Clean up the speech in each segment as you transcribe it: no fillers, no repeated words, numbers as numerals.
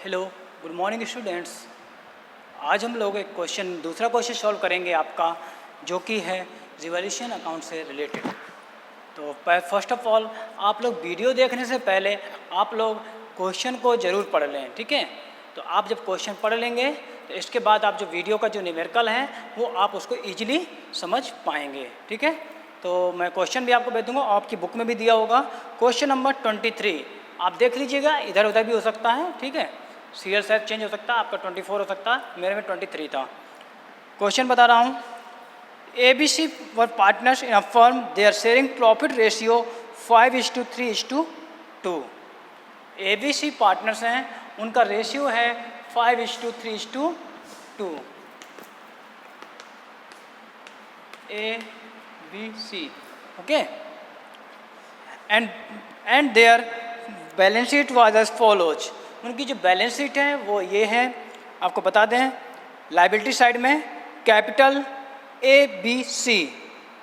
Hello, good morning students. आज हम लोग एक दूसरा क्वेश्चन सॉल्व करेंगे आपका, जो कि है रिवॉल्यूशन अकाउंट से रिलेटेड। तो फर्स्ट ऑफ ऑल आप लोग वीडियो देखने से पहले आप लोग क्वेश्चन को ज़रूर पढ़ लें, ठीक है। तो आप जब क्वेश्चन पढ़ लेंगे तो इसके बाद आप जो वीडियो का जो न्यूमेरिकल है वो आप उसको ईजिली समझ पाएंगे, ठीक है। तो मैं क्वेश्चन भी आपको भेज दूँगा, आपकी बुक में भी दिया होगा। क्वेश्चन नंबर 23 आप देख लीजिएगा, इधर उधर भी हो सकता है, ठीक है। सीरियल शायद चेंज हो सकता है, आपका 24 हो सकता है, मेरे में 23 था। क्वेश्चन बता रहा हूँ। ABC were partners in a firm, they are sharing profit ratio 5:3:2। ABC partners हैं, उनका रेशियो है 5:3:2। ABC, okay. And their balance sheet was as follows. उनकी जो बैलेंस शीट है वो ये है, आपको बता दें। लाइबिलिटी साइड में capital ABC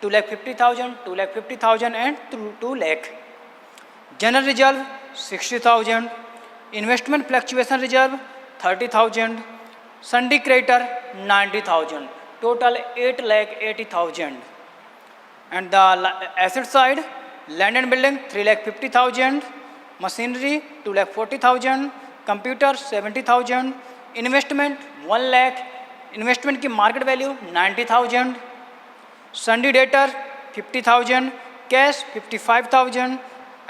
2,50,000, 2,50,000 and 2 lakh. General reserve 60,000, investment fluctuation reserve 30,000, sundry creditor 90,000, total 8,80,000। And the asset side land and building 3,50,000, machinery 2,40,000, computer 70,000, investment 1 lakh, investment की market value 90,000, sundry debtor 50,000, cash 55,000,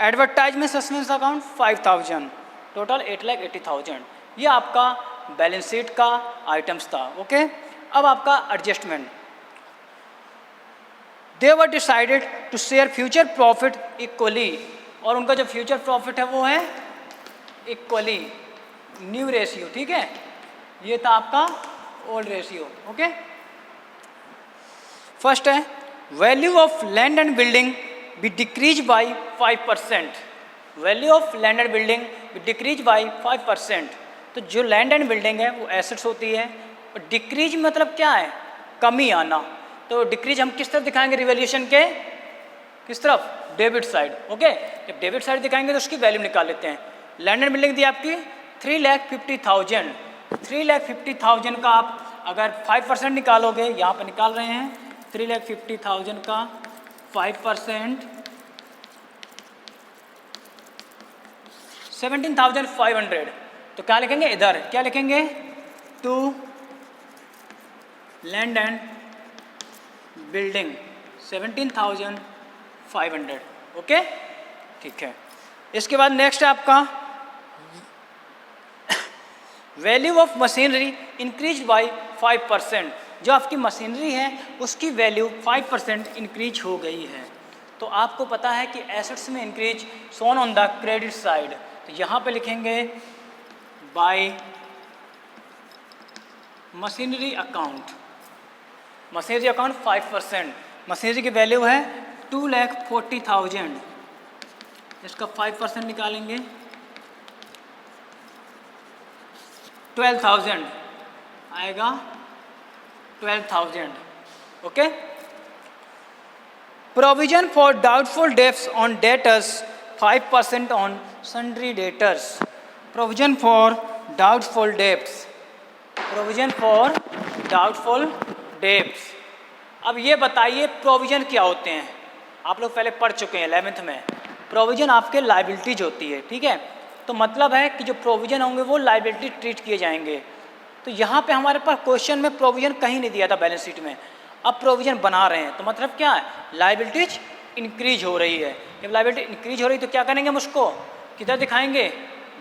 advertisement suspense account 5,000, total 8,80,000। ये आपका balance sheet का items था, okay. अब आपका adjustment, they were decided to share future profit equally, और उनका जो फ्यूचर प्रॉफिट है वो है इक्वली, न्यू रेशियो, ठीक है। ये था आपका ओल्ड रेशियो, ओके। फर्स्ट है value of land and building be decrease by 5%। Value of land and building be decrease by 5%। तो जो लैंड एंड बिल्डिंग है वो एसेट्स होती है, और डिक्रीज मतलब क्या है, कमी आना। तो डिक्रीज हम किस तरफ दिखाएंगे, रिवैल्यूएशन के किस तरफ, डेबिट साइड, ओके। जब डेबिट साइड दिखाएंगे तो उसकी वैल्यू निकाल लेते हैं। लैंड एंड बिल्डिंग दी आपकी 3,50,000। 3,50,000 का आप अगर 5% निकालोगे, यहाँ पर निकाल रहे हैं 3,50,000 का 5%, 17,500। तो क्या लिखेंगे, इधर क्या लिखेंगे, to land and building 17,500, okay, ठीक है। इसके बाद नेक्स्ट है आपका value of machinery increase by 5%। जो आपकी मशीनरी है उसकी वैल्यू 5% इंक्रीज हो गई है। तो आपको पता है कि एसेट्स में increase shown on the credit side, तो यहाँ पे लिखेंगे bye machinery account. Machinery account 5%, machinery की वैल्यू है 2,40,000, इसका 5% निकालेंगे 12,000 आएगा, 12,000, okay. Provision for doubtful debts on debtors 5% on sundry debtors. Provision for doubtful debts, provision for doubtful debts. अब ये बताइए प्रोविजन क्या होते हैं, आप लोग पहले पढ़ चुके हैं 11th में। प्रोविजन आपके लाइबिलिटीज होती है, ठीक है। तो मतलब है कि जो प्रोविजन होंगे वो लाइबिलिटी ट्रीट किए जाएंगे। तो यहाँ पे हमारे पास क्वेश्चन में प्रोविजन कहीं नहीं दिया था बैलेंस शीट में, अब प्रोविजन बना रहे हैं, तो मतलब क्या है, लाइबिलिटीज इंक्रीज हो रही है। जब लाइबिलिटी इंक्रीज हो रही है तो क्या करेंगे, हम उसको किधर दिखाएंगे,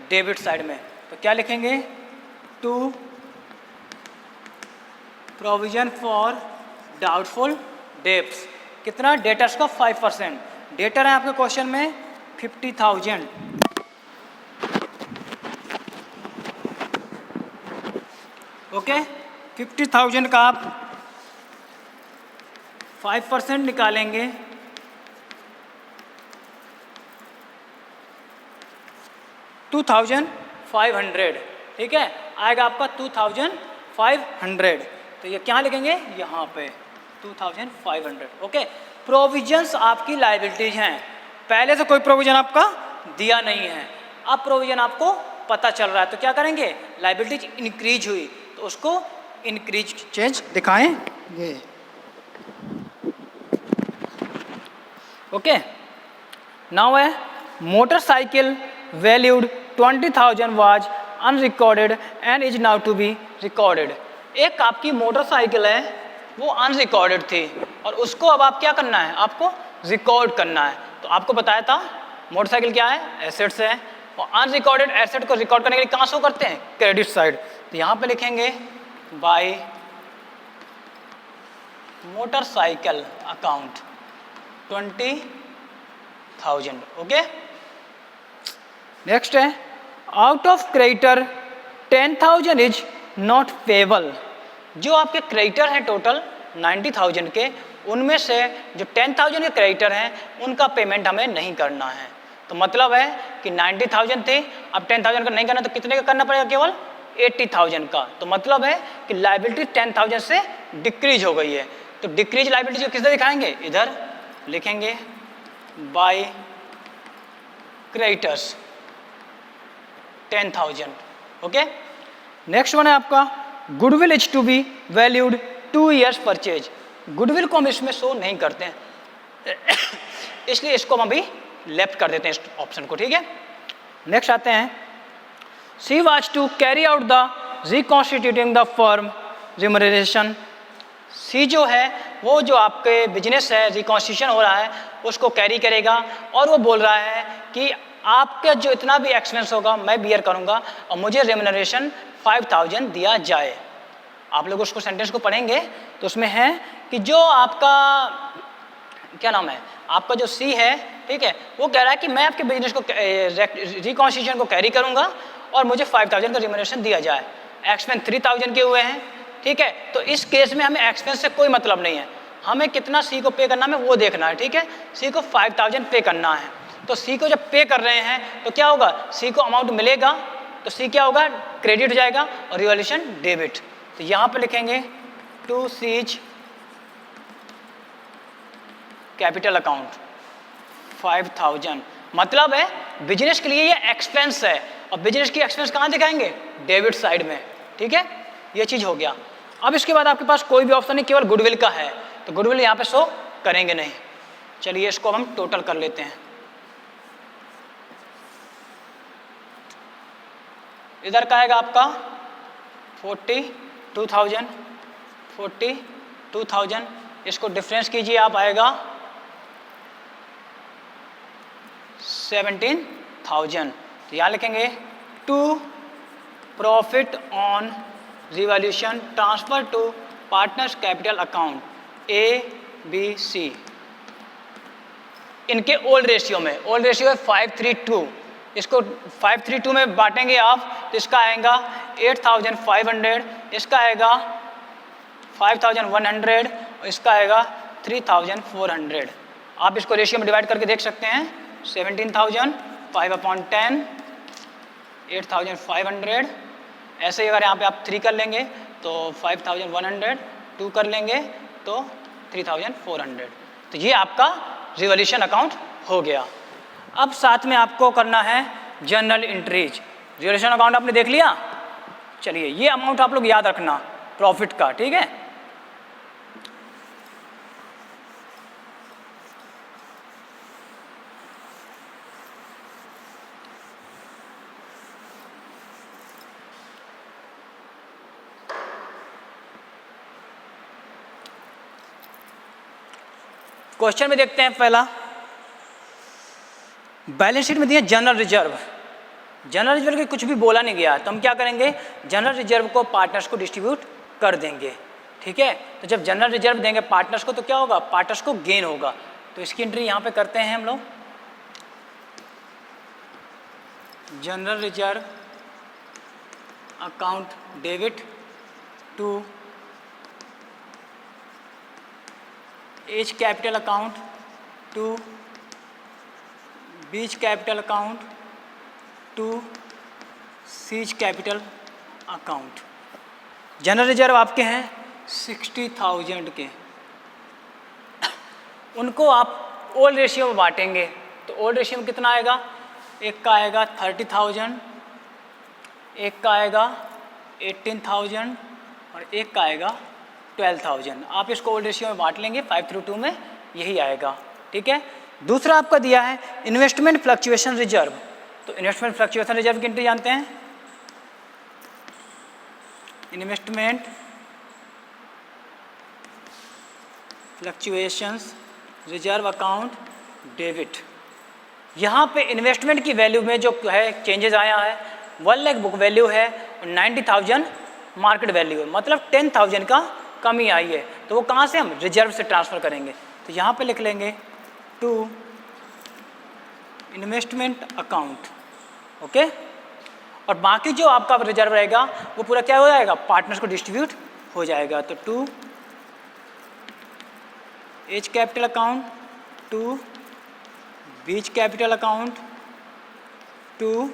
डेबिट साइड में। तो क्या लिखेंगे, to provision for doubtful debts. कितना, डेटर्स का 5%। डेटर है आपके क्वेश्चन में 50,000, ओके। 50,000 का आप 5% निकालेंगे, 2,500, ठीक है, आएगा आपका 2,500। तो ये क्या लिखेंगे, यहाँ पे 2,500, ओके। प्रोविजंस आपकी लाइबिलिटीज हैं, पहले से कोई प्रोविजन आपका दिया नहीं है, अब प्रोविजन आपको पता चल रहा है, तो क्या करेंगे, लाइबिलिटीज इंक्रीज हुई तो उसको इंक्रीज चेंज दिखाएंगे। ओके, नाउ है motorcycle valued 20,000 was unrecorded and is now to be recorded. एक आपकी मोटरसाइकिल है वो अनरिकॉर्डेड थी और उसको अब आप क्या करना है, आपको रिकॉर्ड करना है। तो आपको बताया था मोटरसाइकिल क्या है, एसेट्स है, और अनरिकॉर्डेड एसेट को रिकॉर्ड करने के लिए कहाँ शो करते हैं, क्रेडिट साइड। तो यहाँ पे लिखेंगे by motorcycle account 20,000। Okay, next है out of creditor 10,000 is not payable. जो आपके क्रेडिटर हैं टोटल 90,000 के, उनमें से जो 10,000 के क्रेडिटर हैं उनका पेमेंट हमें नहीं करना है। तो मतलब है कि 90,000 थे, अब 10,000 का नहीं करना तो कितने का करना पड़ेगा, केवल 80,000 का। तो मतलब है कि लाइबिलिटी 10,000 से डिक्रीज हो गई है। तो डिक्रीज लाइबिलिटी को किससे दिखाएंगे, इधर लिखेंगे by creditors 10,000। Okay, next one है आपका goodwill is to be valued 2 years purchase. Goodwill को हम इसमें शो नहीं करते हैं इसलिए इसको हम अभी लेफ्ट कर देते हैं इस ऑप्शन को, ठीक है। नेक्स्ट आते हैं C was to carry out the reconstituting the firm remuneration. C जो है वो जो आपके बिजनेस है रिकॉन्स्टिट्यूशन हो रहा है उसको कैरी करेगा और वो बोल रहा है कि आपका जो इतना भी एक्सपेंस होगा मैं बियर करूंगा और मुझे रेम्यूनरेशन 5,000 दिया जाए। आप लोग उसको सेंटेंस को पढ़ेंगे तो उसमें है कि जो आपका क्या नाम है, आपका जो सी है, ठीक है, वो कह रहा है कि मैं आपके बिजनेस को रिकॉन्स्टिट्यूशन को कैरी करूंगा और मुझे 5,000 का रेम्यूनरेशन दिया जाए। एक्सपेंस 3,000 के हुए हैं, ठीक है। तो इस केस में हमें एक्सपेंस से कोई मतलब नहीं है, हमें कितना सी को पे करना है वो देखना है, ठीक है। सी को 5,000 पे करना है, तो सी को जब पे कर रहे हैं तो क्या होगा, सी को अमाउंट मिलेगा तो सी क्या होगा, क्रेडिट हो जाएगा और रिवॉल्यूशन डेबिट। तो यहाँ पे लिखेंगे टू सीज कैपिटल अकाउंट 5,000। मतलब है बिजनेस के लिए ये एक्सपेंस है और बिजनेस की एक्सपेंस कहाँ दिखाएंगे, डेबिट साइड में, ठीक है। ये चीज़ हो गया। अब इसके बाद आपके पास कोई भी ऑप्शन नहीं, केवल गुडविल का है, तो गुडविल यहाँ पे शो करेंगे नहीं। चलिए इसको हम टोटल कर लेते हैं। इधर का आएगा आपका 42,000, इसको डिफरेंस कीजिए आप, आएगा 17,000। तो यहाँ लिखेंगे to profit on revolution transfer to partners capital account ABC। इनके ओल्ड रेशियो में, ओल्ड रेशियो है 5:3:2, इसको 5:3:2 में बांटेंगे आप तो इसका आएगा 8,500, इसका आएगा 5,100 और इसका आएगा 3,400। आप इसको रेशियो में डिवाइड करके देख सकते हैं। 17,000 5/10 8,500। ऐसे ही अगर यहाँ पे आप 3 कर लेंगे तो 5,100, 2 कर लेंगे तो 3,400। तो ये आपका रिवॉल्यूशन अकाउंट हो गया। अब साथ में आपको करना है जनरल एंट्रीज। रिवॉल्यूशन अकाउंट आपने देख लिया, चलिए ये अमाउंट आप लोग याद रखना प्रॉफिट का, ठीक है। क्वेश्चन में देखते हैं पहला, बैलेंस शीट में दिया जनरल रिजर्व। जनरल रिजर्व के कुछ भी बोला नहीं गया तो हम क्या करेंगे, जनरल रिजर्व को पार्टनर्स को डिस्ट्रीब्यूट कर देंगे, ठीक है। तो जब जनरल रिजर्व देंगे पार्टनर्स को तो क्या होगा, पार्टनर्स को गेन होगा। तो इसकी एंट्री यहाँ पे करते हैं हम लोग। General reserve account debit to A's capital account to B's capital account to C's capital account. General reserve आपके हैं 60,000 के, उनको आप ओल्ड रेशियो में बांटेंगे तो ओल्ड रेशियो में कितना आएगा, एक का आएगा 30,000, एक का आएगा 18,000 और एक का आएगा 12,000। आप इसको ओल्ड रेशियो में बांट लेंगे 5:2 में, यही आएगा। ठीक है। दूसरा आपका दिया है इन्वेस्टमेंट फ्लक्चुएशन रिजर्व। तो इन्वेस्टमेंट फ्लक्चुएशन रिजर्व की एंट्री जानते हैं, investment fluctuations reserve account debit. यहाँ पे इन्वेस्टमेंट की वैल्यू में जो है चेंजेस आया है, 1 लाख बुक वैल्यू है और 90,000 मार्केट वैल्यू है, मतलब 10,000 का कमी आई है। तो वो कहाँ से हम रिजर्व से ट्रांसफ़र करेंगे, तो यहाँ पे लिख लेंगे टू इन्वेस्टमेंट अकाउंट। ओके। और बाकी जो आपका रिजर्व रहेगा वो पूरा क्या हो जाएगा, पार्टनर्स को डिस्ट्रीब्यूट हो जाएगा। तो to A's capital account, to B's capital account, to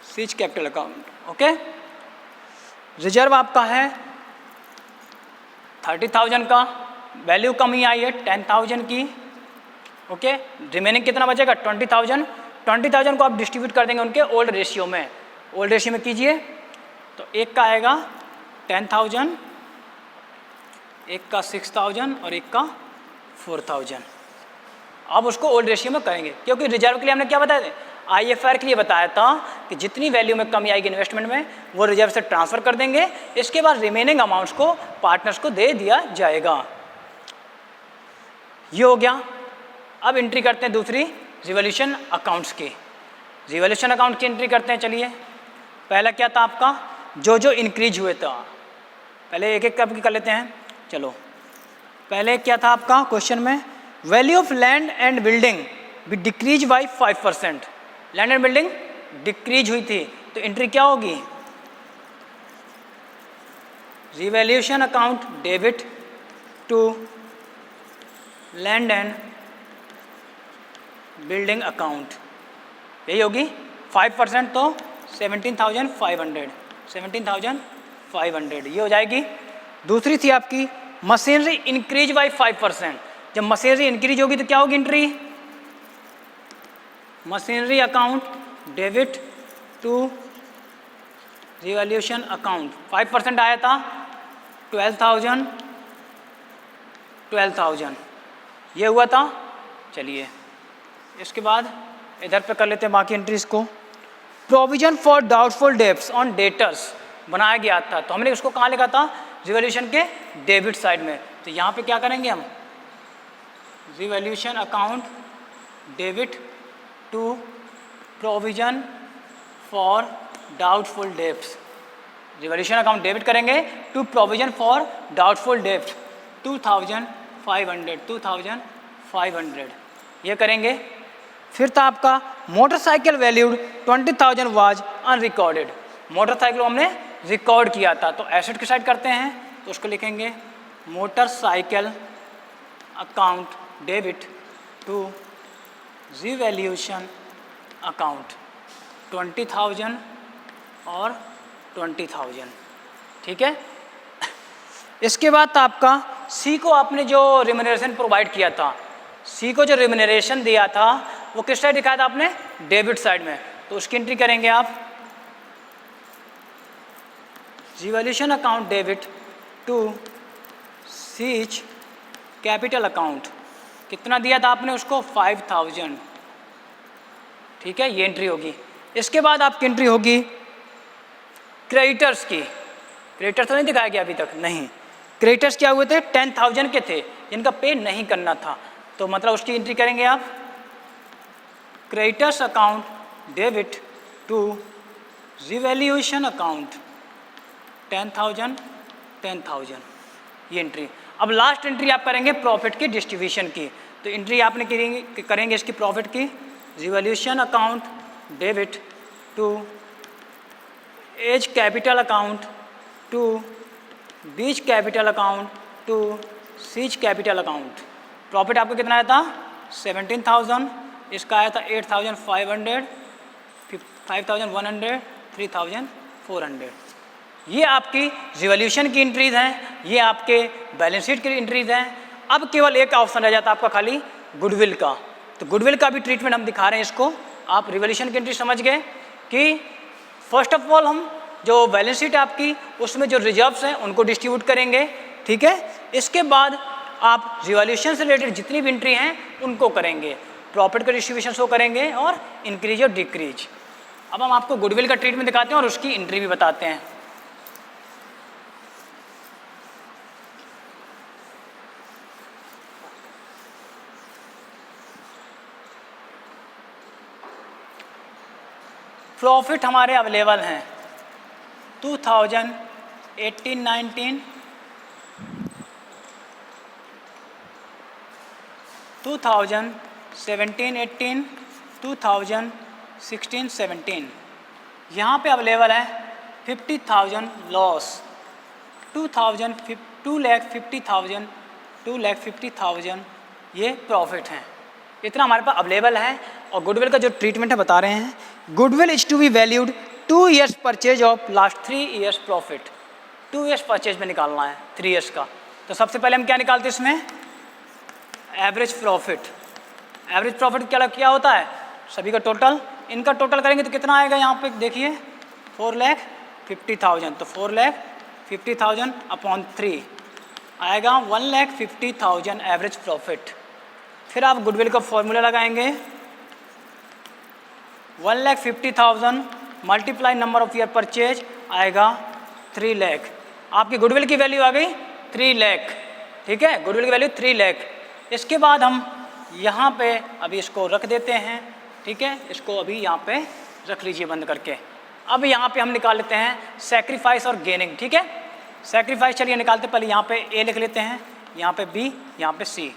C's capital account. Okay. Reserve आपका है 30,000 का, वैल्यू कमी आई है 10,000 की। ओके। रिमेनिंग कितना बचेगा 20,000। 20,000 को आप डिस्ट्रीब्यूट कर देंगे उनके ओल्ड रेशियो में। ओल्ड रेशियो में कीजिए तो एक का आएगा 10,000, एक का 6,000 और एक का 4,000। अब उसको ओल्ड रेशियो में करेंगे, क्योंकि रिजर्व के लिए हमने क्या बताया था, IFR के लिए बताया था कि जितनी वैल्यू में कमी आएगी इन्वेस्टमेंट में वो रिजर्व से ट्रांसफ़र कर देंगे। इसके बाद रिमेनिंग अमाउंट्स को पार्टनर्स को दे दिया जाएगा। ये हो गया। अब एंट्री करते हैं दूसरी रिवॉल्यूशन अकाउंट्स की। रिवॉल्यूशन अकाउंट की एंट्री करते हैं। चलिए, पहला क्या था आपका, जो इंक्रीज हुए था, पहले एक एक कर लेते हैं। चलो, पहले क्या था आपका क्वेश्चन में, value of land and building भी decrease by 5%। Land and building decrease हुई थी, तो एंट्री क्या होगी, revaluation account debit to land and building account, यही होगी। 5% तो 17,500, 17,500 ये हो जाएगी। दूसरी थी आपकी मशीनरी इंक्रीज बाई 5%। जब मशीनरी इंक्रीज होगी तो क्या होगी entry, machinery account debit to revaluation account. 5% आया था 12,000 ये हुआ था। चलिए, इसके बाद इधर पे कर लेते हैं बाकी एंट्रीज को। Provision for doubtful debts on debtors बनाया गया था, तो हमने उसको कहाँ लिखा था, रिवैल्यूएशन के डेबिट साइड में। तो यहाँ पे क्या करेंगे हम, revaluation account debit to provision for doubtful debts. Revaluation account debit करेंगे to provision for doubtful debts 2,500 ये करेंगे। फिर था आपका motorcycle valued 20,000 was unrecorded. Motorcycle हमने रिकॉर्ड किया था, तो एसेट की साइड करते हैं, तो उसको लिखेंगे motorcycle account debit to revaluation account 20,000 और 20,000। ठीक है। इसके बाद आपका सी को आपने जो रिम्यूनरेशन प्रोवाइड किया था, सी को जो रिम्यूनरेशन दिया था वो किस साइड दिखाया था आपने, डेबिट साइड में, तो उसकी एंट्री करेंगे आप revaluation account debit to C's capital account. कितना दिया था आपने उसको, 5,000। ठीक है, ये एंट्री होगी। इसके बाद आपकी एंट्री होगी क्रेडिटर्स की। क्रेडिटर्स तो नहीं दिखाया गया अभी तक, नहीं। क्रेडिटर्स क्या हुए थे, 10,000 के थे जिनका पे नहीं करना था, तो मतलब उसकी एंट्री करेंगे आप creditors account debit to revaluation account 10,000 ये एंट्री। अब लास्ट एंट्री आप करेंगे प्रॉफिट की डिस्ट्रीब्यूशन की, तो एंट्री आपने करेंगे इसकी प्रॉफिट की, revaluation account debit to A's capital account to B's capital account to C's capital account. Profit आपको कितना आया था, 17,000, इसका आया था 8,500, 5,100, 3,400। ये आपकी रिवैल्यूएशन की एंट्रीज हैं, ये आपके बैलेंस शीट की एंट्रीज हैं। अब केवल एक ऑप्शन रह जाता है आपका खाली गुडविल का, तो गुडविल का भी ट्रीटमेंट हम दिखा रहे हैं इसको। आप रिवैल्यूएशन की एंट्री समझ गए, कि फर्स्ट ऑफ ऑल हम जो बैलेंस शीट आपकी उसमें जो रिजर्व्स हैं उनको डिस्ट्रीब्यूट करेंगे, ठीक है। इसके बाद आप रिवॉल्यूशन से रिलेटेड जितनी भी एंट्री हैं उनको करेंगे, प्रॉफिट का डिस्ट्रीब्यूशन शो करेंगे और इंक्रीज और डिक्रीज। अब हम आपको गुडविल का ट्रीटमेंट दिखाते हैं और उसकी एंट्री भी बताते हैं। प्रॉफिट हमारे अवेलेबल हैं 2018-19, 2017-18, 2016-17। यहाँ पे अवेलेबल है 50,000 लॉस, 2,50,000 ये प्रॉफिट हैं। इतना हमारे पास अवेलेबल है। और गुडविल का जो ट्रीटमेंट है बता रहे हैं, goodwill is to be valued 2 years purchase of last 3 years profit. 2 years purchase में निकालना है 3 years का। तो सबसे पहले हम क्या निकालते हैं इसमें, एवरेज प्रॉफिट। एवरेज प्रॉफिट क्या होता है, सभी का टोटल, इनका टोटल करेंगे तो कितना आएगा, यहाँ पे देखिए 4,50,000, तो 4,50,000 अपॉन 3 आएगा 1,50,000 एवरेज प्रॉफिट। फिर आप गुडविल का फॉर्मूला लगाएंगे, 1,50,000 multiply number of year purchase आएगा 3 लाख। आपकी गुडविल की वैल्यू आ गई 3 लाख, ठीक है, गुडविल की वैल्यू 3 लाख। इसके बाद हम यहाँ पे अभी इसको रख देते हैं, ठीक है, इसको अभी यहाँ पे रख लीजिए बंद करके। अब यहाँ पे हम निकाल लेते हैं सेक्रीफाइस और गेनिंग, ठीक है। सेक्रीफाइस चलिए निकालते, पहले यहाँ पे ए लिख लेते हैं, यहाँ पे बी, यहाँ पे सी।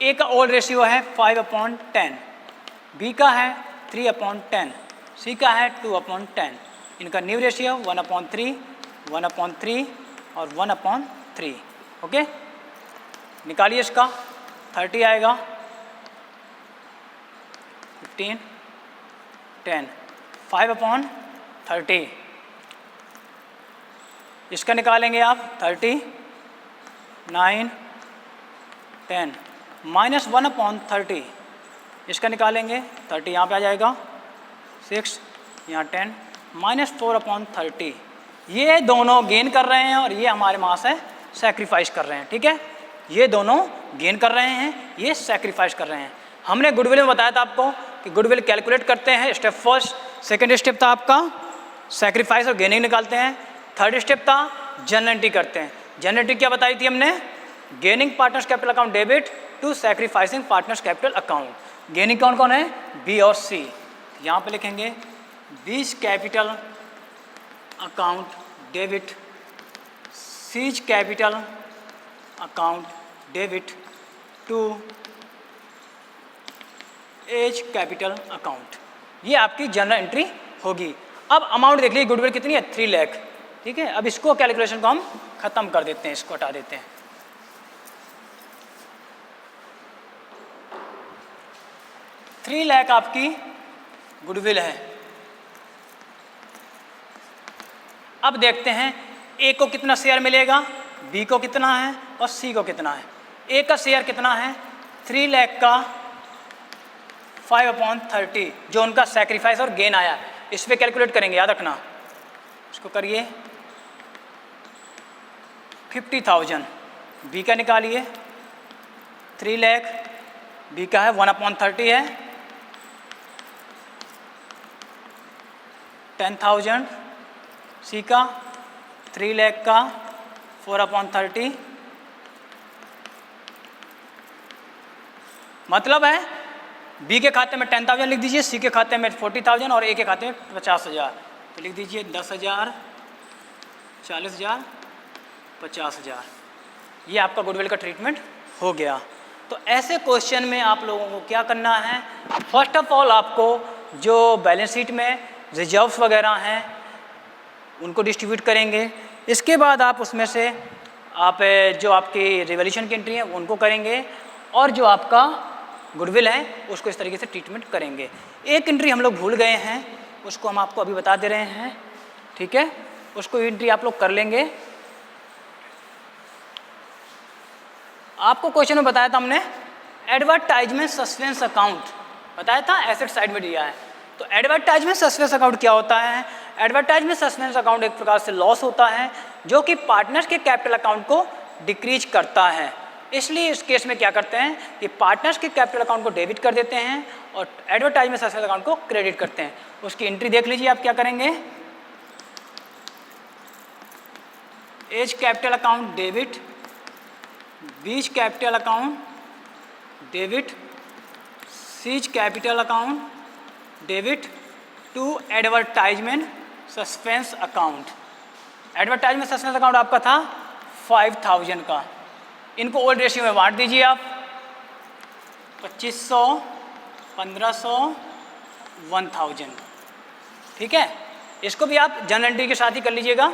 ए का ओल्ड रेशियो है 5/10, बी का है 3/10, सी का है 2/10। इनका न्यू रेशियो 1/3, 1/3 और 1/3। ओके, निकालिए इसका, 30 आएगा, 15, 10, 5/30। इसका निकालेंगे आप 30, 9, 10 माइनस 1/30। इसका निकालेंगे 30, यहाँ पे आ जाएगा 6, यहाँ 10 माइनस 4/30। ये दोनों गेन कर रहे हैं और ये हमारे वहाँ से सेक्रीफाइस कर रहे हैं, ठीक है। ये दोनों गेन कर रहे हैं, ये सेक्रीफाइस कर रहे हैं। हमने गुडविल में बताया था आपको कि गुडविल कैलकुलेट करते हैं, स्टेप फर्स्ट, सेकंड स्टेप था आपका सेक्रीफाइस और गेनिंग निकालते हैं, थर्ड स्टेप था जनरल एंट्री करते हैं। जनरल एंट्री क्या बताई थी हमने, gaining partners capital account debit to sacrificing partners capital account. Gaining कौन कौन है, बी और सी। यहाँ पे लिखेंगे B's capital account debit, C's capital account debit to A's capital account. ये आपकी जनरल एंट्री होगी। अब अमाउंट देख लीजिए, गुडविल कितनी है 3 लाख, ठीक है। अब इसको कैलकुलेशन को हम खत्म कर देते हैं, इसको हटा देते हैं। थ्री लाख आपकी गुडविल है। अब देखते हैं ए को कितना शेयर मिलेगा, बी को कितना है और सी को कितना है। ए का शेयर कितना है 3 लाख का 5/30, जो उनका सैक्रिफाइस और गेन आया, इस पर कैलकुलेट करेंगे, याद रखना। इसको करिए 50,000, बी का निकालिए 3 लाख, बी का है 1/30 है 10,000, सी का 3 लाख का 4/30, मतलब है बी के खाते में 10,000 लिख दीजिए, सी के खाते में 40,000 और ए के खाते में 50,000। तो लिख दीजिए 10,000, 40,000, 50,000। ये आपका गुडविल का ट्रीटमेंट हो गया। तो ऐसे क्वेश्चन में आप लोगों को क्या करना है, फर्स्ट ऑफ ऑल आपको जो बैलेंस शीट में रिजर्व्स वगैरह हैं उनको डिस्ट्रीब्यूट करेंगे। इसके बाद आप उसमें से आप जो आपकी रिवॉल्यूशन की एंट्री है उनको करेंगे और जो आपका गुडविल है उसको इस तरीके से ट्रीटमेंट करेंगे। एक एंट्री हम लोग भूल गए हैं, उसको हम आपको अभी बता दे रहे हैं, ठीक है। उसको एंट्री आप लोग कर लेंगे। आपको क्वेश्चन में बताया था हमने, एडवर्टाइजमेंट सस्पेंस अकाउंट बताया था, एसेट साइड में दिया है। तो एडवर्टाइजमेंट सस्पेंस अकाउंट क्या होता है? एडवर्टाइजमेंट सस्पेंस अकाउंट एक प्रकार से लॉस होता है जो कि पार्टनर्स के कैपिटल अकाउंट को डिक्रीज करता है। इसलिए इस केस में क्या करते हैं कि पार्टनर्स के कैपिटल अकाउंट को डेबिट कर देते हैं और एडवर्टाइजमेंट सस्पेंस अकाउंट को क्रेडिट करते हैं। उसकी एंट्री देख लीजिए आप क्या करेंगे। A's capital account debit, B's capital account debit, C's capital account debit to advertisement suspense account. Advertisement suspense account आपका था 5000 का। इनको ओल्ड रेशियो में बांट दीजिए आप 2500, 1500, 1000। ठीक है, इसको भी आप जनरल एंट्री के साथ ही कर लीजिएगा।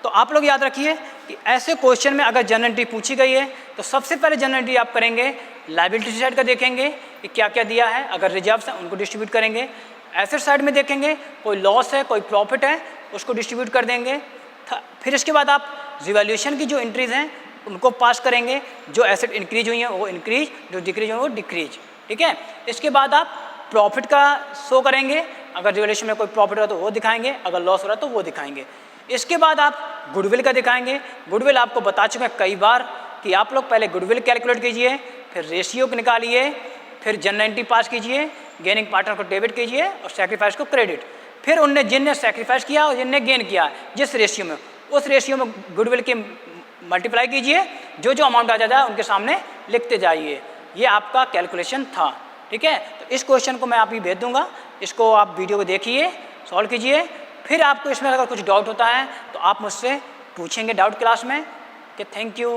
तो आप लोग याद रखिए कि ऐसे क्वेश्चन में अगर जनरल एंट्री पूछी गई है तो सबसे पहले जनरल एंट्री आप करेंगे लायबिलिटी साइड का, देखेंगे कि क्या क्या दिया है, अगर रिजर्व्स हैं उनको डिस्ट्रीब्यूट करेंगे। एसेट साइड में देखेंगे कोई लॉस है कोई प्रॉफिट है उसको डिस्ट्रीब्यूट कर देंगे। फिर इसके बाद आप रिवैल्यूएशन की जो एंट्रीज हैं उनको पास करेंगे, जो एसेट इंक्रीज हुई हैं वो इंक्रीज, जो डिक्रीज हुई वो डिक्रीज। ठीक है, इसके बाद आप प्रॉफिट का शो करेंगे, अगर रिवैल्यूएशन में कोई प्रॉफिट हो रहा तो वो दिखाएंगे, अगर लॉस हो रहा तो वो दिखाएंगे। इसके बाद आप गुडविल का दिखाएंगे। गुडविल आपको बता चुके हैं कई बार कि आप लोग पहले गुडविल कैलकुलेट कीजिए, फिर रेशियो को निकालिए, फिर जनरल एंट्री पास कीजिए, गेनिंग पार्टनर को डेबिट कीजिए और सेक्रीफाइस को क्रेडिट। फिर उनने जिनने सेक्रीफाइस किया और जिनने गेन किया जिस रेशियो में, उस रेशियो में गुडविल के मल्टीप्लाई कीजिए, जो जो अमाउंट आ जाता है उनके सामने लिखते जाइए। ये आपका कैलकुलेशन था। ठीक है, तो इस क्वेश्चन को मैं आप ही भेज दूंगा, इसको आप वीडियो को देखिए, सॉल्व कीजिए। फिर आपको इसमें अगर कुछ डाउट होता है तो आप मुझसे पूछेंगे डाउट क्लास में। कि थैंक यू।